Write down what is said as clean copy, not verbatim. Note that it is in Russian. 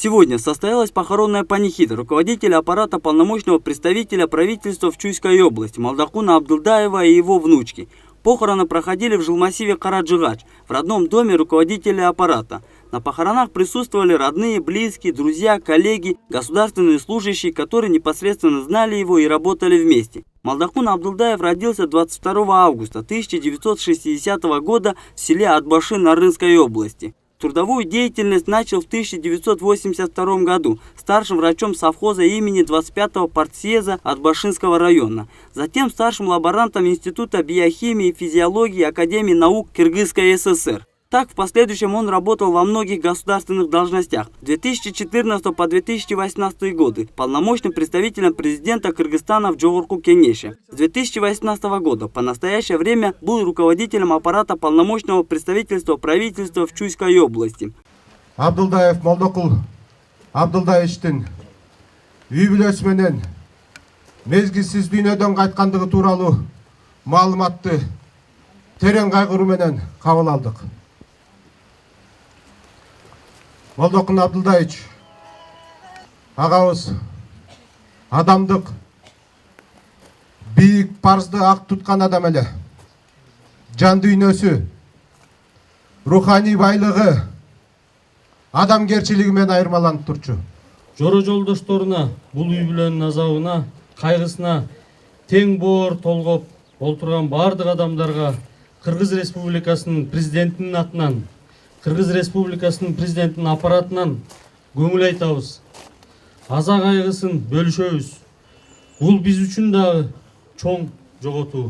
Сегодня состоялась похоронная панихида руководителя аппарата полномочного представителя правительства в Чуйской области Молдокуна Абдылдаева и его внучки. Похороны проходили в жилмассиве Караджигач, в родном доме руководителя аппарата. На похоронах присутствовали родные, близкие, друзья, коллеги, государственные служащие, которые непосредственно знали его и работали вместе. Молдокун Абдылдаев родился 22 августа 1960 года в селе Атбаши Нарынской области. Трудовую деятельность начал в 1982 году старшим врачом совхоза имени 25-го партсъезда Атбашинского района. Затем старшим лаборантом Института биохимии и физиологии Академии наук Кыргызской ССР. Так, в последующем он работал во многих государственных должностях. С 2014 по 2018 годы полномочным представителем президента Кыргызстана в Джогорку Кенеше. С 2018 года по настоящее время был руководителем аппарата полномочного представительства правительства в Чуйской области. Абдылдаев Молдокул Абдылдаевичтин үй бүлөсү менен мезгилсиз дүйнөдөн кайткандыгы тууралуу маалыматты терең кайгыруу менен кабыл алдык. Молдокун Абдылдаевич агабыз адамдык бийик парызды ак туткан адам эле. Жан дүйнөсү, руханий байлыгы адамгерчилиги менен айырмаланып турчу. Жора жолдошторуна, бул үй бүлөнүн азабына, кайгысына тең боор толгоп олтурган бардык адамдарга Кыргыз Республикасынын президентинин атынан, Кыргыз Республикасынын президентинин аппаратынан көңүл айтабыз. Аза кайгысын бөлүшөбүз. Бул биз үчүн дагы чоң жоготуу.